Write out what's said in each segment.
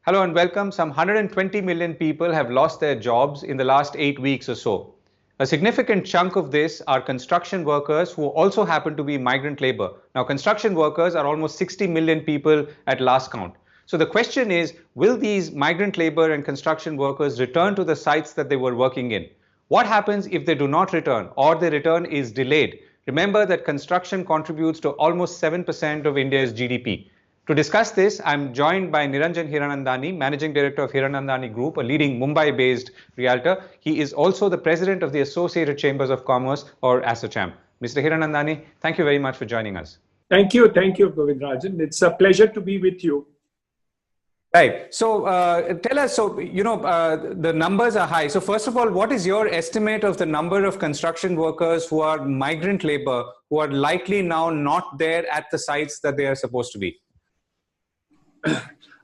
Hello and welcome. Some 120 million people have lost their jobs in the last 8 weeks or so. A significant chunk of this are construction workers who also happen to be migrant labor. Now, construction workers are almost 60 million people at last count. So the question is, will these migrant labor and construction workers return to the sites that they were working in? What happens if they do not return or their return is delayed? Remember that construction contributes to almost 7% of India's GDP. To discuss this, I'm joined by Niranjan Hiranandani, Managing Director of Hiranandani Group, a leading Mumbai-based realtor. He is also the President of the Associated Chambers of Commerce, or ASSOCHAM. Mr. Hiranandani, thank you very much for joining us. Thank you, Govindrajan. It's a pleasure to be with you. Right. So tell us, the numbers are high. So first of all, what is your estimate of the number of construction workers who are migrant labor, who are likely now not there at the sites that they are supposed to be?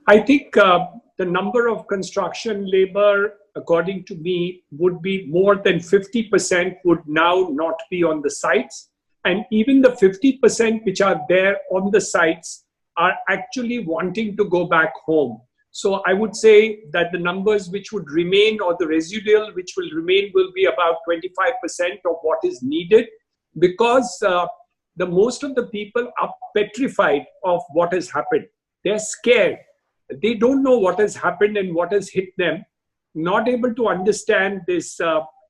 I think the number of construction labor, according to me, would be more than 50% would now not be on the sites. And even the 50% which are there on the sites are actually wanting to go back home. So I would say that the numbers which would remain, or the residual which will remain, will be about 25% of what is needed, because the most of the people are petrified of what has happened. They're scared. They don't know what has happened and what has hit them, not able to understand this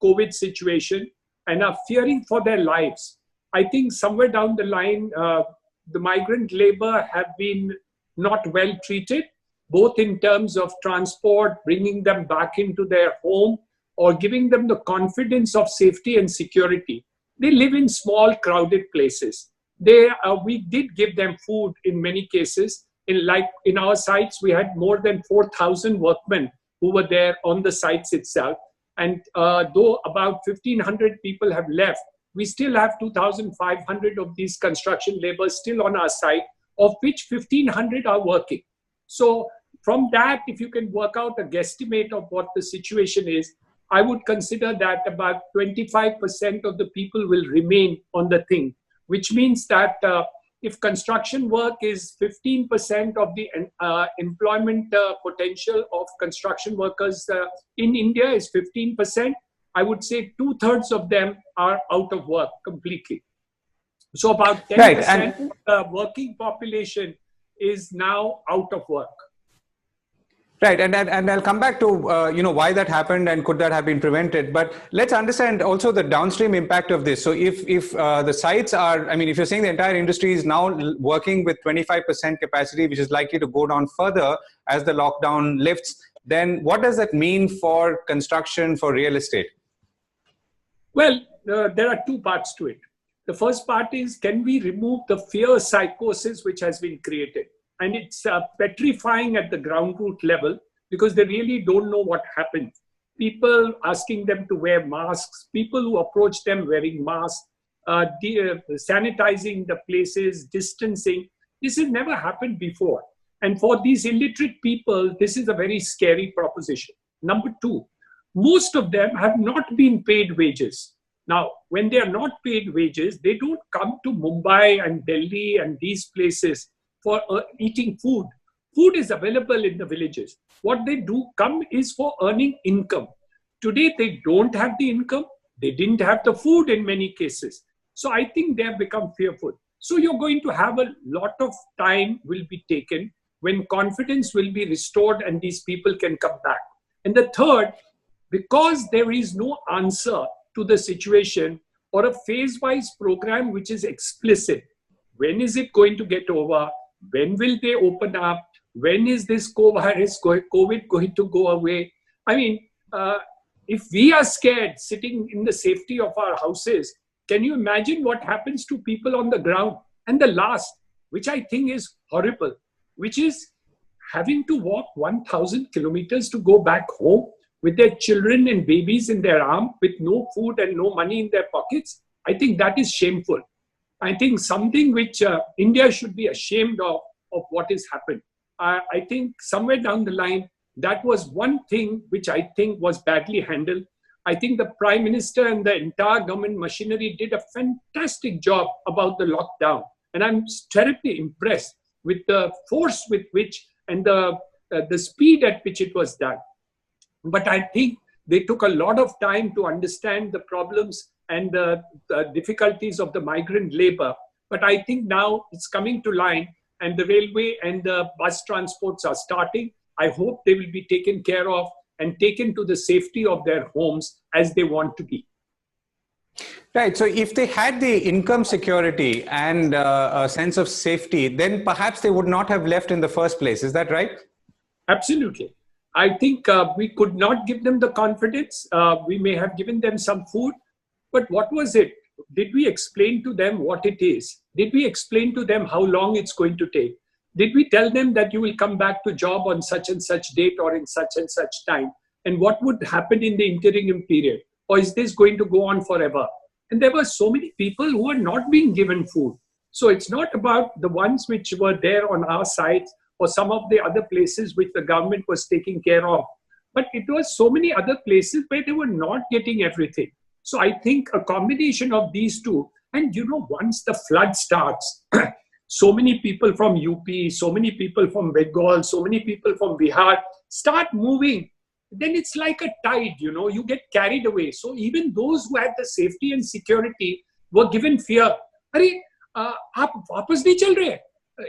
COVID situation, and are fearing for their lives. I think somewhere down the line, the migrant labor have been not well treated, both in terms of transport, bringing them back into their home, or giving them the confidence of safety and security. They live in small, crowded places. We did give them food in many cases. In our sites, we had more than 4,000 workmen who were there on the sites itself. And though about 1,500 people have left, we still have 2,500 of these construction laborers still on our site, of which 1,500 are working. So from that, if you can work out a guesstimate of what the situation is, I would consider that about 25% of the people will remain on the thing, which means that if construction work is 15% of the employment potential of construction workers in India is 15%, I would say 2/3 of them are out of work completely. So about 10% of the working population is now out of work. Right, and I'll come back to why that happened and could that have been prevented. But let's understand also the downstream impact of this. So if the sites are, if you're saying the entire industry is now working with 25% capacity, which is likely to go down further as the lockdown lifts, then what does that mean for construction, for real estate? Well, there are two parts to it. The first part is, can we remove the fear psychosis which has been created? And it's petrifying at the ground root level, because they really don't know what happens. People asking them to wear masks, people who approach them wearing masks, sanitizing the places, distancing. This has never happened before. And for these illiterate people, this is a very scary proposition. Number two, most of them have not been paid wages. Now, when they are not paid wages, they don't come to Mumbai and Delhi and these places for eating food. Food is available in the villages. What they do come is for earning income. Today, they don't have the income. They didn't have the food in many cases. So I think they have become fearful. So you're going to have a lot of time will be taken when confidence will be restored and these people can come back. And the third, because there is no answer to the situation or a phase-wise program which is explicit. When is it going to get over? When will they open up? When is this COVID going to go away? If we are scared sitting in the safety of our houses, can you imagine what happens to people on the ground? And the last, which I think is horrible, which is having to walk 1,000 kilometers to go back home with their children and babies in their arms with no food and no money in their pockets. I think that is shameful. I think something which India should be ashamed of what has happened. I think somewhere down the line, that was one thing which I think was badly handled. I think the Prime Minister and the entire government machinery did a fantastic job about the lockdown. And I'm terribly impressed with the force with which and the the speed at which it was done. But I think they took a lot of time to understand the problems and the difficulties of the migrant labor. But I think now it's coming to line, and the railway and the bus transports are starting. I hope they will be taken care of and taken to the safety of their homes as they want to be. Right. So if they had the income security and a sense of safety, then perhaps they would not have left in the first place. Is that right? Absolutely. I think we could not give them the confidence. We may have given them some food, but what was it? Did we explain to them what it is? Did we explain to them how long it's going to take? Did we tell them that you will come back to job on such and such date or in such and such time? And what would happen in the interim period? Or is this going to go on forever? And there were so many people who were not being given food. So it's not about the ones which were there on our sites or some of the other places which the government was taking care of. But it was so many other places where they were not getting everything. So I think a combination of these two, and once the flood starts, so many people from UP, so many people from Bengal, so many people from Bihar start moving. Then it's like a tide, you get carried away. So even those who had the safety and security were given fear. Arey, aap वापस नहीं चल रहे?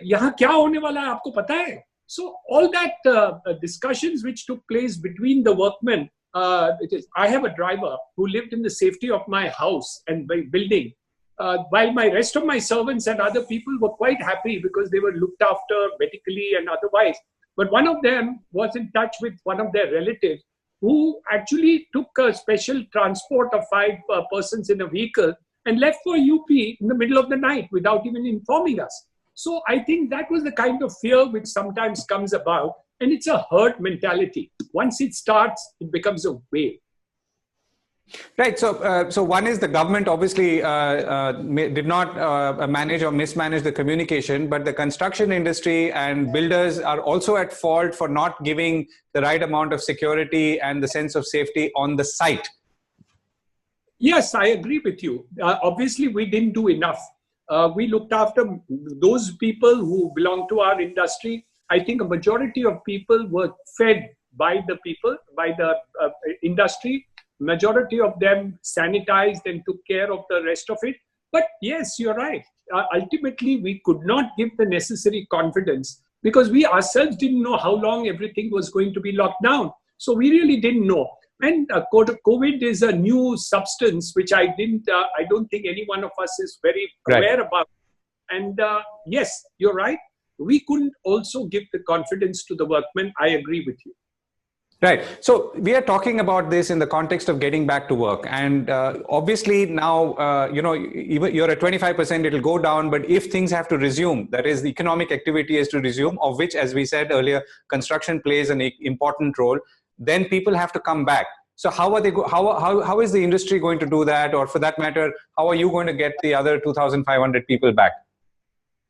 यहाँ क्या होने वाला है आपको पता है? So all that discussions which took place between the workmen, I have a driver who lived in the safety of my house and building, while my rest of my servants and other people were quite happy because they were looked after medically and otherwise. But one of them was in touch with one of their relatives who actually took a special transport of 5 persons in a vehicle and left for UP in the middle of the night without even informing us. So I think that was the kind of fear which sometimes comes about, and it's a herd mentality. Once it starts, it becomes a wave. Right. So one is the government obviously did not manage or mismanage the communication, but the construction industry and builders are also at fault for not giving the right amount of security and the sense of safety on the site. Yes, I agree with you. Obviously, we didn't do enough. We looked after those people who belong to our industry. I think a majority of people were fed by the people, by the industry. Majority of them sanitized and took care of the rest of it. But yes, you're right. Ultimately, we could not give the necessary confidence because we ourselves didn't know how long everything was going to be locked down. So we really didn't know. And COVID is a new substance, which I don't think any one of us is very aware about. And yes, you're right. We couldn't also give the confidence to the workmen. I agree with you. Right. So we are talking about this in the context of getting back to work. And obviously now, even you're at 25%, it'll go down. But if things have to resume, that is, the economic activity is to resume, of which, as we said earlier, construction plays an important role, then people have to come back. So how are they? How is the industry going to do that? Or for that matter, how are you going to get the other 2,500 people back?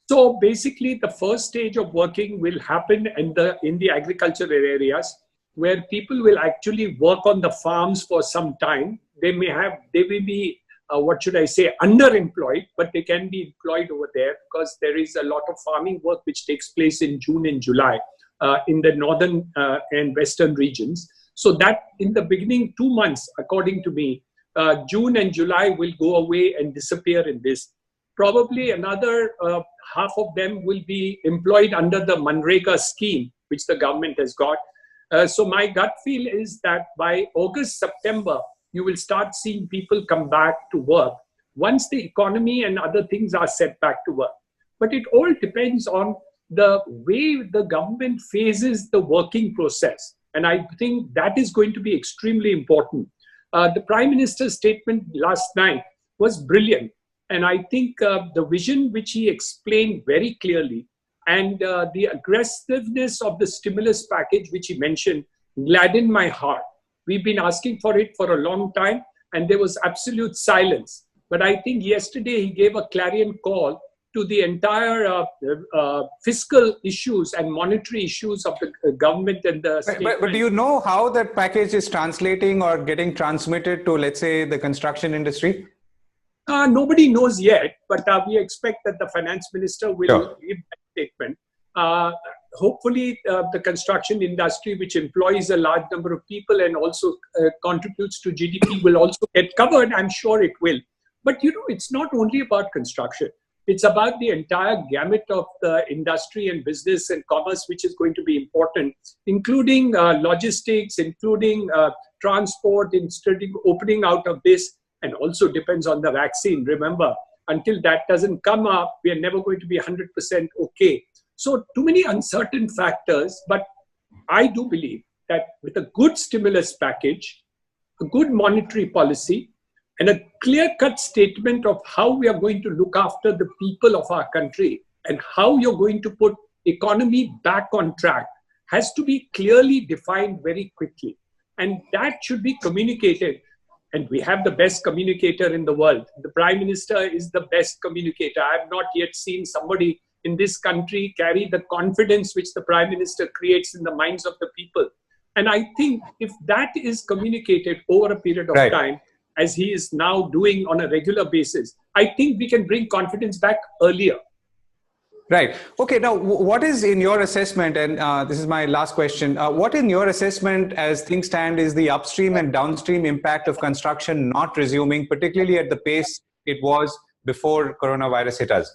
So basically, the first stage of working will happen in the agricultural areas, where people will actually work on the farms for some time. They may be underemployed, but they can be employed over there because there is a lot of farming work which takes place in June and July in the northern and western regions. So that in the beginning 2 months, according to me, June and July will go away and disappear in this. Probably another half of them will be employed under the Manrega scheme, which the government has got. So my gut feel is that by August, September, you will start seeing people come back to work once the economy and other things are set back to work. But it all depends on the way the government phases the working process. And I think that is going to be extremely important. The Prime Minister's statement last night was brilliant. And I think the vision which he explained very clearly and the aggressiveness of the stimulus package, which he mentioned, gladdened my heart. We've been asking for it for a long time, and there was absolute silence. But I think yesterday he gave a clarion call to the entire fiscal issues and monetary issues of the government and the state. But do you know how that package is translating or getting transmitted to, let's say, the construction industry? Nobody knows yet, but we expect that the finance minister will give that statement. hopefully the construction industry, which employs a large number of people and also contributes to GDP, will also get covered. I'm sure it will. But it's not only about construction. It's about the entire gamut of the industry and business and commerce, which is going to be important, including logistics, including transport, including opening out of this, and also depends on the vaccine. Remember, until that doesn't come up, we are never going to be 100% okay. So too many uncertain factors, but I do believe that with a good stimulus package, a good monetary policy, and a clear-cut statement of how we are going to look after the people of our country and how you're going to put economy back on track has to be clearly defined very quickly. And that should be communicated. And we have the best communicator in the world. The Prime Minister is the best communicator. I have not yet seen somebody in this country carry the confidence which the Prime Minister creates in the minds of the people. And I think if that is communicated over a period of time, as he is now doing on a regular basis, I think we can bring confidence back earlier. Right. Okay. Now, what is in your assessment, and this is my last question, what in your assessment as things stand is the upstream and downstream impact of construction not resuming, particularly at the pace it was before coronavirus hit us?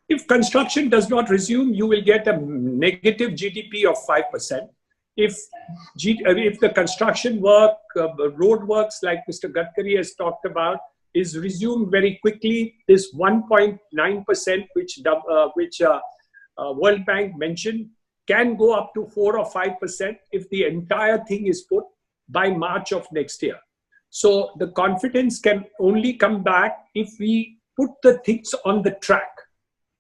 If construction does not resume, you will get a negative GDP of 5%. If the construction work, road works like Mr. Gadkari has talked about, is resumed very quickly, this 1.9% which World Bank mentioned can go up to 4 or 5% if the entire thing is put by March of next year. So the confidence can only come back if we put the things on the track.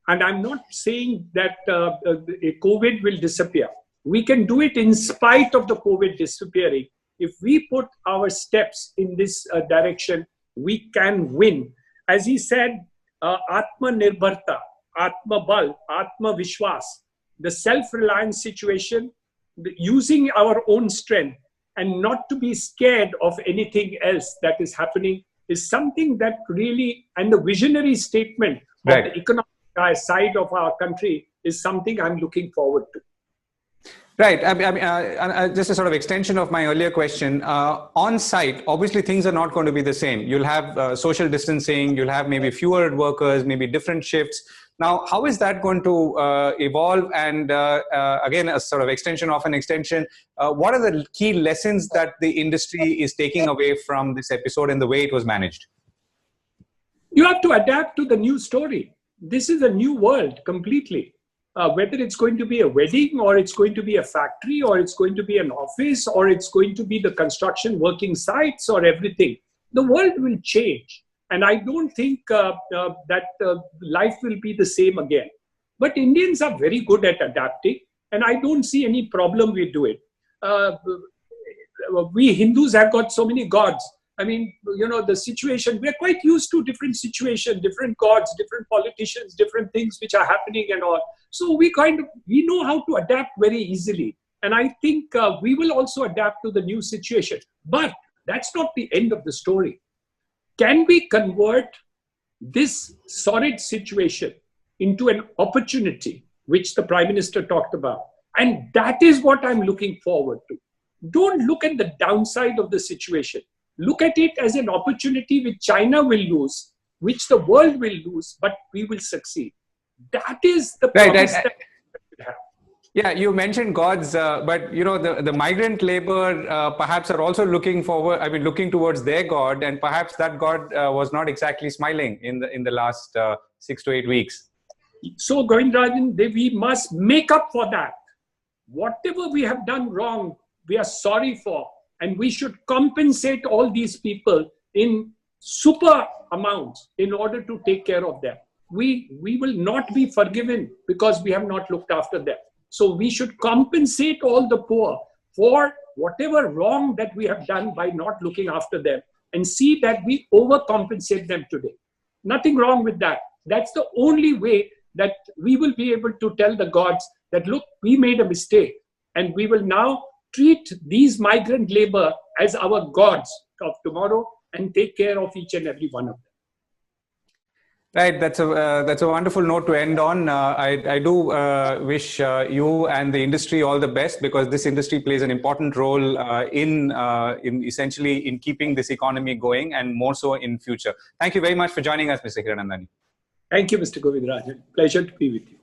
And I'm not saying that COVID will disappear. We can do it in spite of the COVID disappearing. If we put our steps in this direction, we can win. As he said, Atma Nirbharta, Atma Bal, Atma Vishwas, the self-reliance situation, using our own strength and not to be scared of anything else that is happening is something that really, and the visionary statement of the economic side of our country is something I'm looking forward to. Right. Just a sort of extension of my earlier question. On site, obviously things are not going to be the same. You'll have social distancing, you'll have maybe fewer workers, maybe different shifts. Now, how is that going to evolve? And again, a sort of extension of an extension. What are the key lessons that the industry is taking away from this episode and the way it was managed? You have to adapt to the new story. This is a new world completely. Whether it's going to be a wedding or it's going to be a factory or it's going to be an office or it's going to be the construction working sites or everything, the world will change. And I don't think that life will be the same again. But Indians are very good at adapting, and I don't see any problem with doing it. We Hindus have got so many gods. I mean, the situation, we're quite used to different situations, different gods, different politicians, different things which are happening and all. So we know how to adapt very easily. And I think we will also adapt to the new situation. But that's not the end of the story. Can we convert this sorry situation into an opportunity, which the Prime Minister talked about? And that is what I'm looking forward to. Don't look at the downside of the situation. Look at it as an opportunity which China will lose, which the world will lose, but we will succeed. That is the promise that we have. Yeah, you mentioned gods, but the migrant labor perhaps are also looking towards their god, and perhaps that god was not exactly smiling in the last 6 to 8 weeks. So, Govindrajan, we must make up for that. Whatever we have done wrong, we are sorry for. And we should compensate all these people in super amounts in order to take care of them. We will not be forgiven because we have not looked after them. So we should compensate all the poor for whatever wrong that we have done by not looking after them and see that we overcompensate them today. Nothing wrong with that. That's the only way that we will be able to tell the gods that, look, we made a mistake and we will now treat these migrant labor as our gods of tomorrow and take care of each and every one of them. Right, that's a wonderful note to end on. I do wish you and the industry all the best, because this industry plays an important role in essentially in keeping this economy going, and more so in future. Thank you very much for joining us, Mr. Hiranandani. Thank you, Mr. Govindraj. Pleasure to be with you.